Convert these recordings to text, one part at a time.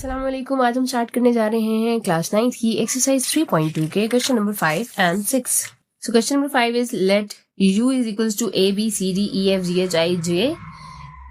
अस्सलाम वालेकुम। आज हम स्टार्ट करने जा रहे हैं क्लास 9 की एक्सरसाइज 3.2 के question number 5 and 6। So question number 5 is let u is equals to a b c d e f g h i j,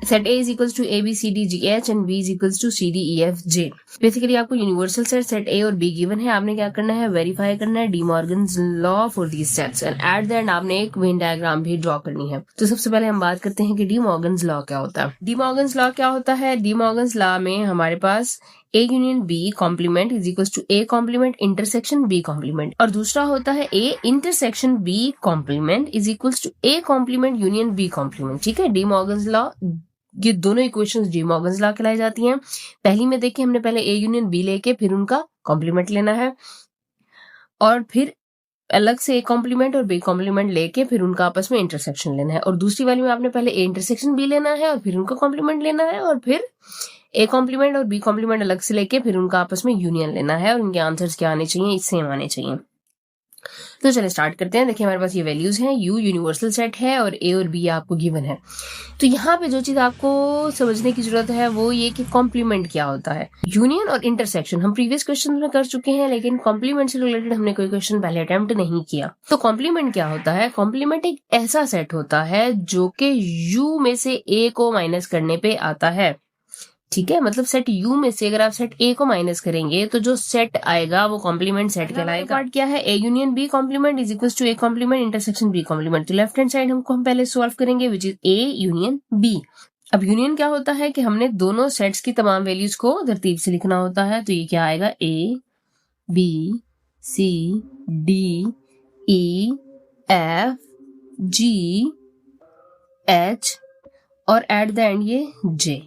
set A is equals to A B C D G H and B is equals to C D E F J। Basically आपको universal set A और B given है, आपने क्या करना है, verify करना है D Morgan's law for these sets and at the end आपने एक वेन डायग्राम भी ड्रॉ करनी है। तो सबसे पहले हम बात करते हैं कि डी मॉर्गन्स लॉ क्या होता है। डी मॉर्गन्स लॉ क्या होता है? डी मॉर्गन्स लॉ में हमारे पास A union B complement is equal to A complement intersection B complement, और दूसरा होता है A intersection B complement is equal to A complement union B complement. ठीक है, डी मॉर्गन्स लॉ, ये दोनों इक्वेशंस डी मॉर्गन्स लॉ कहलाई जाती हैं। पहली में देखिए हमने पहले A यूनियन B लेके फिर उनका कॉम्प्लीमेंट लेना है, और फिर अलग से A कॉम्प्लीमेंट और B कॉम्प्लीमेंट लेके फिर उनका आपस में इंटरसेक्शन लेना है। और दूसरी वाली में आपने पहले A इंटरसेक्शन B लेना है और फिर उनका कॉम्प्लीमेंट लेना है, और फिर A कॉम्प्लीमेंट और B कॉम्प्लीमेंट अलग से लेके फिर उनका आपस में यूनियन लेना है, और उनके आंसर्स क्या आने चाहिए, सेम आने चाहिए। तो चलिए स्टार्ट करते हैं। देखिए हमारे पास ये वैल्यूज हैं, U यूनिवर्सल सेट है और A और B आपको गिवन है। तो यहाँ पे जो चीज आपको समझने की जरूरत है वो ये कि कॉम्प्लीमेंट क्या होता है। यूनियन और इंटरसेक्शन हम प्रीवियस क्वेश्चन में कर चुके हैं, लेकिन कॉम्प्लीमेंट से रिलेटेड हमने कोई क्वेश्चन पहले अटेम्प्ट नहीं किया। तो कॉम्प्लीमेंट क्या होता है? कॉम्प्लीमेंट एक ऐसा सेट होता है जो कि U में से A को माइनस करने पे आता है। ठीक है, मतलब सेट U में से अगर आप सेट A को माइनस करेंगे तो जो सेट आएगा वो कॉम्प्लीमेंट सेट कहलाएगा। पार्ट क्या है? A union B complement is equal to A complement intersection B complement. तो लेफ्ट हैंड साइड हम पहले सॉल्व करेंगे which is A union B। अब यूनियन क्या होता है कि हमने दोनों सेट्स की तमाम वैल्यूज को तरतीब से लिखना होता है। तो ये क्या आएगा, A B C D E F G H और एट द एंड ये J।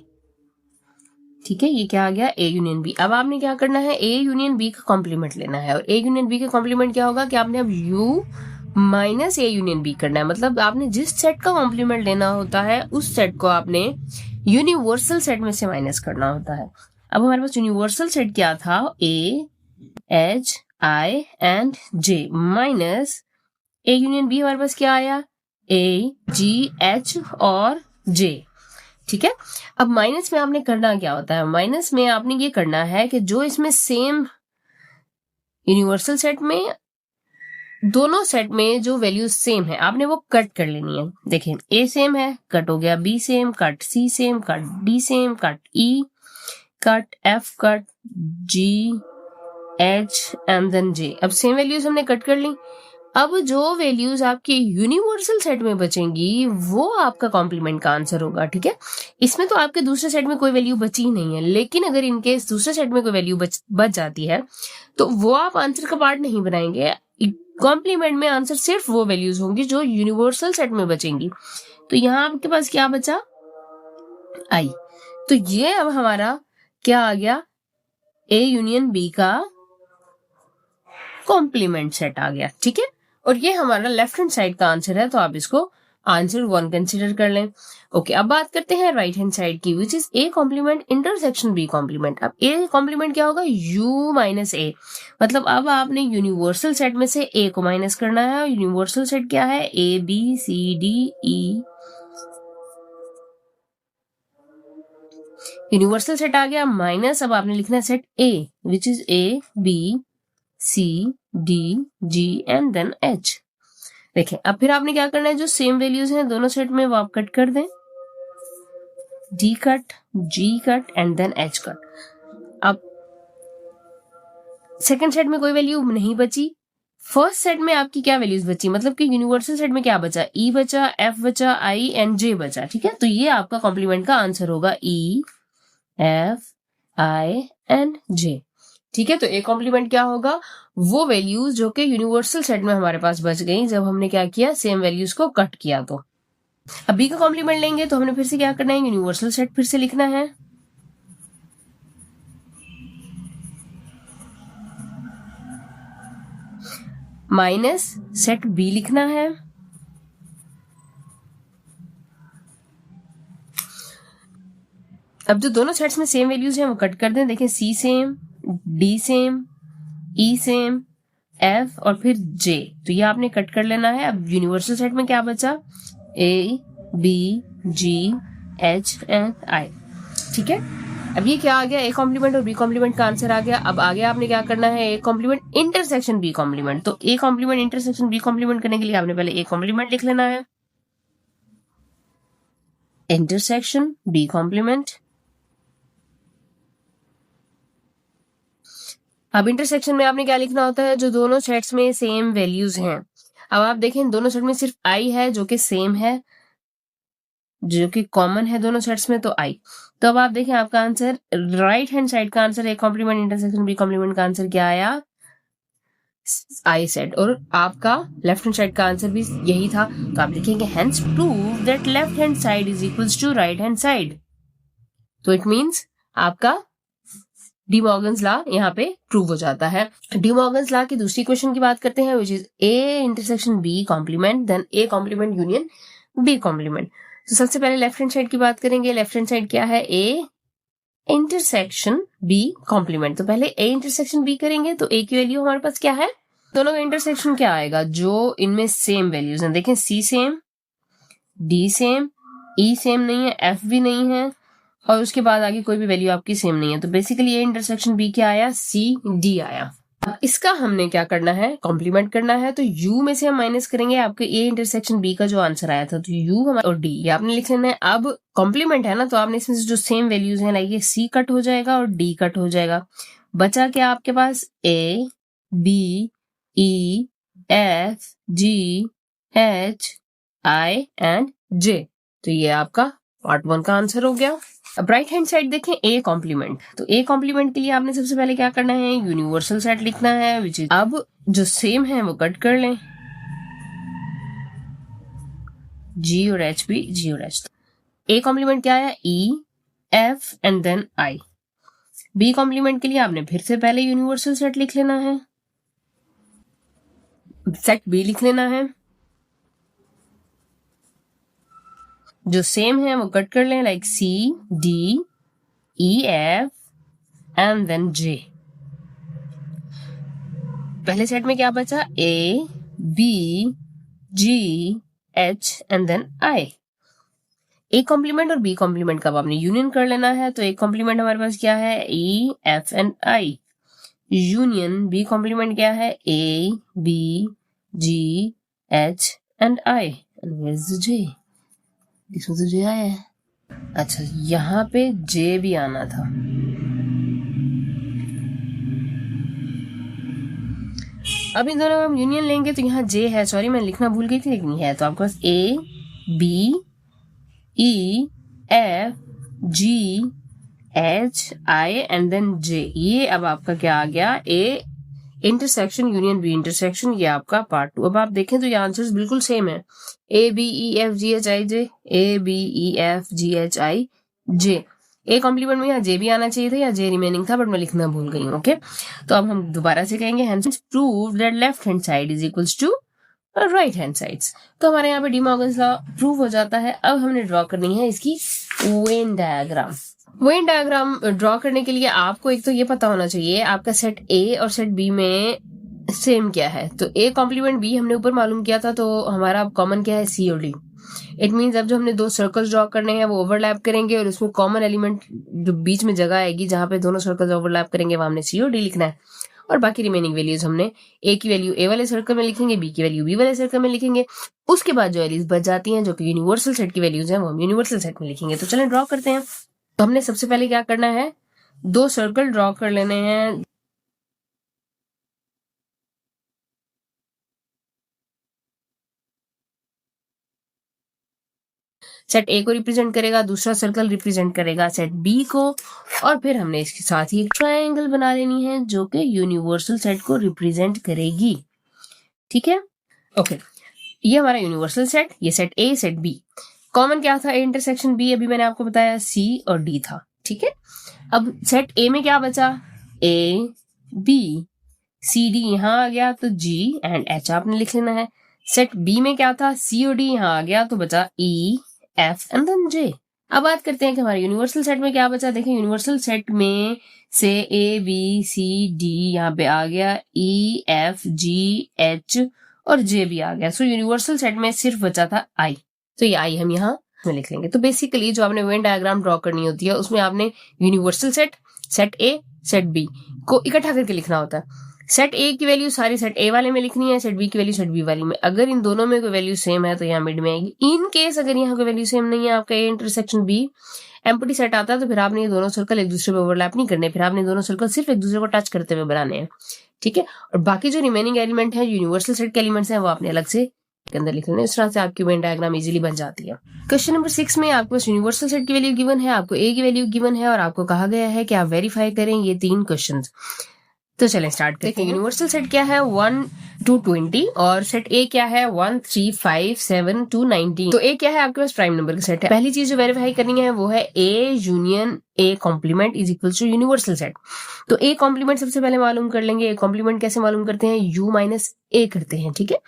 ठीक है, ये क्या आ गया, A यूनियन B। अब आपने क्या करना है, A यूनियन B का कॉम्प्लीमेंट लेना है, और A यूनियन B का कॉम्प्लीमेंट क्या होगा कि आपने अब U minus A union B करना है। मतलब आपने जिस सेट का कॉम्प्लीमेंट लेना होता है उस सेट को आपने यूनिवर्सल सेट में से माइनस करना होता है। अब हमारे पास यूनिवर्सल सेट क्या था, A H I and J minus A union B हमारे पास क्या आया, A G H और J। ठीक है, अब माइनस में आपने करना क्या होता है, माइनस में आपने ये करना है कि जो इसमें सेम यूनिवर्सल सेट में दोनों सेट में जो वैल्यूज सेम है आपने वो कट कर लेनी है। देखिए A सेम है, कट हो गया, B same cut, C same cut, D same cut, E cut, F cut, G H and then J। अब सेम वैल्यूज हमने कट कर ली। अब जो वैल्यूज आपके यूनिवर्सल सेट में बचेंगी वो आपका कॉम्प्लीमेंट का आंसर होगा। ठीक है, इसमें तो आपके दूसरे सेट में कोई वैल्यू बची ही नहीं है, लेकिन अगर इनकेस दूसरे सेट में कोई वैल्यू बच जाती है तो वो आप आंसर का पार्ट नहीं बनाएंगे। कॉम्प्लीमेंट में आंसर सिर्फ वो वैल्यूज होंगी जो यूनिवर्सल सेट में बचेंगी। तो यहाँ आपके पास क्या बचा, I। तो ये अब हमारा क्या आ गया, A यूनियन B का कॉम्प्लीमेंट सेट आ गया। ठीक है, और ये हमारा लेफ्ट हैंड साइड का आंसर है, तो आप इसको आंसर 1 कंसीडर कर लें। ओके, अब बात करते हैं राइट हैंड साइड की, which is A complement intersection B complement. अब A कॉम्प्लीमेंट क्या होगा, U माइनस A। मतलब अब आपने यूनिवर्सल सेट में से A को माइनस करना है, और यूनिवर्सल सेट क्या है, A B C D E। Universal set आ गया माइनस, अब आपने लिखना है set A which is A B C D G and then H। देखें अब फिर आपने क्या करना है, जो सेम वैल्यूज हैं दोनों सेट में वो आप कट कर दें, D cut, G cut and then H cut. अब सेकंड सेट में कोई वैल्यू नहीं बची, फर्स्ट सेट में आपकी क्या वैल्यूज बची, मतलब कि यूनिवर्सल सेट में क्या बचा, E बचा, F बचा, I एंड J बचा। ठीक है, तो ये आपका कॉम्प्लीमेंट का आंसर होगा, E F I and J। ठीक है, तो A कॉम्प्लीमेंट क्या होगा, वो वैल्यूज जो कि यूनिवर्सल सेट में हमारे पास बच गई जब हमने क्या किया, सेम वैल्यूज को कट किया। तो अब B का कॉम्प्लीमेंट लेंगे तो हमने फिर से क्या करना है, यूनिवर्सल सेट फिर से लिखना है, माइनस सेट B लिखना है, अब जो दोनों सेट्स में सेम वैल्यूज हैं वो कट कर दें। देखें C same, D same, E same, F और फिर J, तो ये आपने कट कर लेना है। अब यूनिवर्सल सेट में क्या बचा, A B G H and I। ठीक है, अब ये क्या आ गया, ए कॉम्प्लीमेंट और बी कॉम्प्लीमेंट का आंसर आ गया। अब आगे आपने क्या करना है, A complement intersection B complement. तो A complement intersection B complement करने के लिए आपने पहले ए कॉम्प्लीमेंट लिख लेना है, इंटरसेक्शन बी कॉम्प्लीमेंट। अब इंटरसेक्शन में आपने क्या लिखना होता है, जो दोनों सेट्स में सेम वैल्यूज हैं। अब आप देखें दोनों सेट में सिर्फ आई है जो कि सेम है, जो कि कॉमन है दोनों सेट्स में, तो आई। तो अब आप देखें आपका आंसर राइट हैंड साइड का answer A complement intersection B complement का आंसर क्या आया, आई सेट। और आपका लेफ्ट हैंड साइड का आंसर भी यही था। तो आप लिखेंगे hence prove that left hand side is equals to right hand side. तो इट मींस आपका डी मॉर्गन्स लॉ यहाँ पे प्रूव हो जाता है। डी मॉर्गन्स लॉ की दूसरी क्वेश्चन की बात करते हैं, which is A intersection B complement then A complement union B complement. तो सबसे पहले लेफ्ट हैंड साइड की बात करेंगे। लेफ्ट हैंड साइड क्या है, ए इंटरसेक्शन बी कॉम्प्लीमेंट। तो पहले ए इंटरसेक्शन बी करेंगे, तो ए की वैल्यू हमारे पास क्या है, दोनों का इंटरसेक्शन क्या आएगा, जो इनमें सेम वैल्यूज हैं। देखें सी सेम, डी सेम, ई सेम नहीं है, एफ भी नहीं है, और उसके बाद आगे कोई भी वैल्यू आपकी सेम नहीं है। तो बेसिकली ए इंटरसेक्शन बी क्या आया, सी डी आया। इसका हमने क्या करना है, कॉम्प्लीमेंट करना है। तो u में से हम माइनस करेंगे आपके ए इंटरसेक्शन b का जो आंसर आया था, तो u और d ये आपने लिख लेना है। अब कॉम्प्लीमेंट है ना, तो आपने इसमें से जो सेम वैल्यूज हैं, लाइक ये c कट हो जाएगा और d कट हो जाएगा। बचा क्या आपके पास, a b e f g h i and j। तो ये आपका पार्ट 1 का आंसर हो गया। अब राइट हैंड साइड देखें ए कॉम्प्लीमेंट। तो ए कॉम्प्लीमेंट के लिए आपने सबसे पहले क्या करना है, यूनिवर्सल सेट लिखना है, विच इज, अब जो सेम है वो कट कर लें, जी और एच भी जी और एच। ए कॉम्प्लीमेंट क्या है, E F and then I. B complement के लिए आपने फिर से पहले यूनिवर्सल सेट लिख लेना है, सेट बी लिख लेना है, जो सेम है वो कट कर लें, like C D E F and then J. पहले सेट में क्या बचा, A B G H and then I. A complement और बी कॉम्प्लीमेंट का आपने यूनियन कर लेना है। तो ए कॉम्प्लीमेंट हमारे पास क्या है, E F and I. Union B complement क्या है, A B G H and I and J. इसमें तो जे आया है, अच्छा यहाँ पे जे भी आना था। अब इन दोनों हम यूनियन लेंगे, तो यहाँ जे है, सॉरी मैं लिखना भूल गई थी, लेकिन है। तो आपके पास A B E F G H I and then J. ये अब आपका क्या आ गया, A intersection union B intersection, ये आपका पार्ट 2। अब आप देखें तो ये आंसर्स बिल्कुल सेम है, A B E F G H I J, A B E F G H I J. A complement में यहाँ जे भी आना चाहिए था, या जे रिमेनिंग था, बट मैं लिखना भूल गई हूँ। ओके, तो अब हम दोबारा से कहेंगे, hence prove that left hand side is equals to right hand sides. तो हमारे यहाँ पे डी मॉर्गन्स लॉ प्रूव हो जाता है। अब हमने ड्रॉ करनी है इसकी Venn diagram. Venn diagram draw करने के लिए आपको एक तो ये पता होना चाहिए आपका सेट ए और सेट बी में सेम क्या है। तो ए कॉम्प्लीमेंट बी हमने ऊपर मालूम किया था, तो हमारा कॉमन क्या है, सी और डी। इट मीन्स अब जो हमने दो सर्कल्स ड्रॉ करने हैं वो ओवरलैप करेंगे, और उसमें कॉमन एलिमेंट जो बीच में जगह आएगी जहां पे दोनों सर्कल्स ओवरलैप करेंगे वहां हमने सी और डी लिखना है। और बाकी रिमेनिंग वैल्यूज हमने ए की वैल्यू ए वाले सर्कल में लिखेंगे, बी की वैल्यू बी वाले सर्कल में लिखेंगे। उसके बाद जो वैल्यूज बच जाती हैं जो कि यूनिवर्सल सेट की वैल्यूज हैं वो हम यूनिवर्सल सेट में लिखेंगे। तो चलें ड्रॉ करते हैं। तो हमने सबसे पहले क्या करना है, दो सर्कल ड्रॉ कर लेने हैं। सेट ए को रिप्रेजेंट करेगा, दूसरा सर्कल रिप्रेजेंट करेगा सेट बी को, और फिर हमने इसके साथ ही एक ट्रायंगल बना लेनी है जो कि यूनिवर्सल सेट को रिप्रेजेंट करेगी। ठीक है, ओके, ये हमारा यूनिवर्सल सेट, ये set A set B. Common क्या था, ए इंटरसेक्शन बी, अभी मैंने आपको बताया सी और डी था। ठीक है, अब सेट ए में क्या बचा, ए बी सी डी यहाँ आ गया, तो जी एंड एच आपने लिख लेना है। सेट बी में क्या था, सी और डी यहाँ आ गया, तो बचा ई एफ एंड देन जे। अब बात करते हैं कि हमारे यूनिवर्सल सेट में क्या बचा। देखें यूनिवर्सल सेट में से ए बी सी डी यहाँ पे आ गया, ई एफ जी एच और जे भी आ गया। सो यूनिवर्सल सेट में सिर्फ बचा था आई, तो ये आई हम यहाँ में लिख लेंगे। तो बेसिकली जो आपने वेन डायग्राम ड्रॉ करनी होती है उसमें आपने universal set, set A, set B को इकट्ठा करके लिखना होता है। सेट ए की वैल्यू सारी सेट ए वाले में लिखनी है, सेट बी की वैल्यू सेट बी वाली में। अगर इन दोनों में कोई वैल्यू सेम है तो यहाँ मिड में आएगी। इन केस अगर यहाँ कोई वैल्यू सेम नहीं है, आपका ए इंटरसेक्शन बी एम्प्टी सेट आता है, तो फिर आपने ये दोनों सर्कल एक दूसरे पे ओवरलैप नहीं करने, फिर आपने दोनों सर्कल सिर्फ एक दूसरे को टच करते हुए बनाने हैं, ठीक है। और बाकी जो रिमेनिंग एलिमेंट है, यूनिवर्सल सेट के एलिमेंट्स हैं, वो आपने अलग से के अंदर लिख लेना। इस तरह से आपकी वेन डायग्राम इजीली बन जाती है। क्वेश्चन नंबर 6 में आपके पास यूनिवर्सल सेट की वैल्यू गिवन है, आपको ए की वैल्यू गिवन है और आपको कहा गया है कि आप वेरीफाई करें ये 3 क्वेश्चन। तो चलें स्टार्ट करते हैं। यूनिवर्सल सेट क्या है 1 to 20 और सेट ए क्या है 1 3 5 7 to 19। तो ए क्या है आपके पास प्राइम नंबर का सेट है। पहली चीज जो वेरीफाई करनी है वो है A union A complement is equal to universal set. तो ए कॉम्प्लीमेंट सबसे पहले मालूम कर लेंगे। ए कॉम्प्लीमेंट कैसे मालूम करते हैं, यू माइनस ए करते हैं, ठीक है।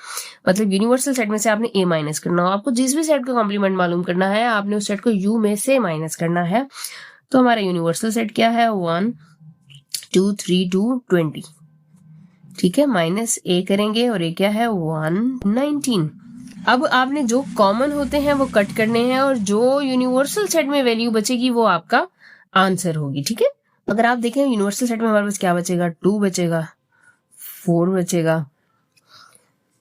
मतलब यूनिवर्सल सेट में से आपने ए माइनस करना हो। आपको जिस भी सेट का कॉम्प्लीमेंट मालूम करना है आपने उस सेट को यू में से माइनस करना है। तो हमारा यूनिवर्सल सेट क्या है 1 2 3 to 20, ठीक है। माइनस ए करेंगे और ए क्या है 119। अब आपने जो कॉमन होते हैं वो कट करने हैं और जो यूनिवर्सल सेट में वैल्यू बचेगी वो आपका आंसर होगी, ठीक है। अगर आप देखें यूनिवर्सल सेट में हमारे पास क्या बचेगा, 2 बचेगा, 4 बचेगा,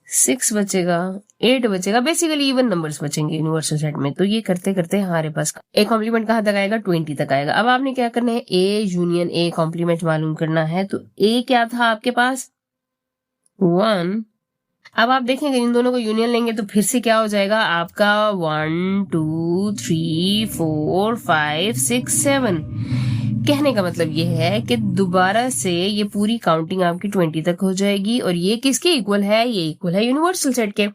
6 बचेगा, 8 बचेगा, बेसिकली इवन नंबर्स बचेंगे यूनिवर्सल सेट में। तो ये करते करते हमारे पास ए कॉम्प्लीमेंट कहाँ तक आएगा 20 तक आएगा। अब आपने क्या करना है ए यूनियन ए कॉम्प्लीमेंट मालूम करना है। तो ए क्या था आपके पास 1। अब आप देखेंगे इन दोनों को यूनियन लेंगे तो फिर से क्या हो जाएगा आपका 1 2 3 4 5 6 7। कहने का मतलब ये है कि दोबारा से ये पूरी काउंटिंग आपकी 20 तक हो जाएगी और ये किसके इक्वल है, ये इक्वल है यूनिवर्सल सेट के।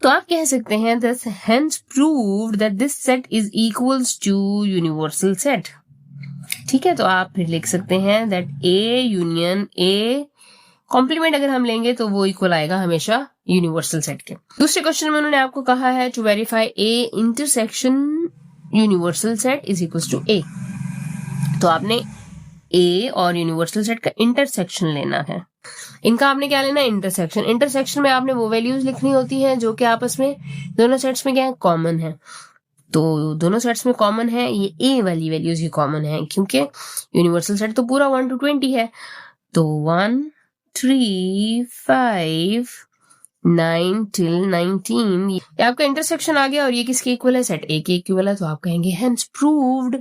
तो आप कह सकते हैं thus hence proved that this set is equals to universal set, ठीक है। तो आप फिर लिख सकते हैं that A union A complement अगर हम लेंगे तो वो इक्वल आएगा हमेशा यूनिवर्सल सेट के। दूसरे क्वेश्चन में उन्होंने आपको कहा है to verify A intersection universal set is equal to A. तो आपने ए और यूनिवर्सल सेट का इंटरसेक्शन लेना है। इनका आपने क्या लेना है इंटरसेक्शन। इंटरसेक्शन में आपने वो वैल्यूज लिखनी होती हैं जो कि आपस में दोनों सेट्स में क्या है कॉमन है। तो दोनों सेट्स में कॉमन है, ये ए वाली वैल्यूज ही कॉमन है क्योंकि यूनिवर्सल सेट तो पूरा 1 to 20 है। तो 1 3 5 9 till 19 ये आपका इंटरसेक्शन आ गया और ये किसके इक्वल है, सेट ए के इक्वल है। तो आप कहेंगे hence proved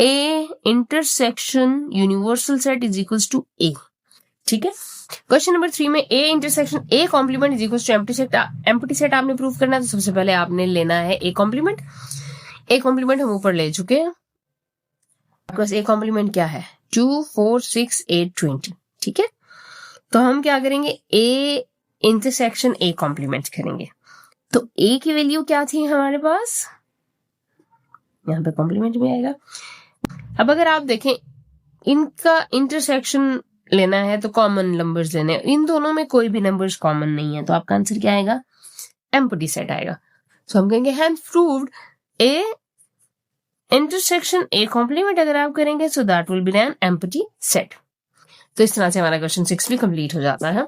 A intersection universal set is equal to A, ठीक है। क्वेश्चन नंबर 3 में A intersection A complement is equal to empty set. Empty set आपने प्रूव करना है तो सबसे पहले आपने लेना है ए कॉम्प्लीमेंट। ए कॉम्प्लीमेंट हम ऊपर ले चुके हैं। आपके पास ए कॉम्प्लीमेंट क्या है 2 4 6 8 20, ठीक है। तो हम क्या करेंगे ए इंटरसेक्शन ए कॉम्प्लीमेंट करेंगे। तो ए की वैल्यू क्या थी हमारे पास, यहाँ पे कॉम्प्लीमेंट में आएगा। अब अगर आप देखें इनका इंटरसेक्शन लेना है तो कॉमन नंबर्स लेने हैं। इन दोनों में कोई भी नंबर्स कॉमन नहीं है तो आपका आंसर क्या आएगा एम्प्टी सेट आएगा। तो हम कहेंगे hence proved A intersection A complement अगर आप करेंगे so that will be an empty set. तो इस तरह से हमारा क्वेश्चन 6 भी कंप्लीट हो जाता है।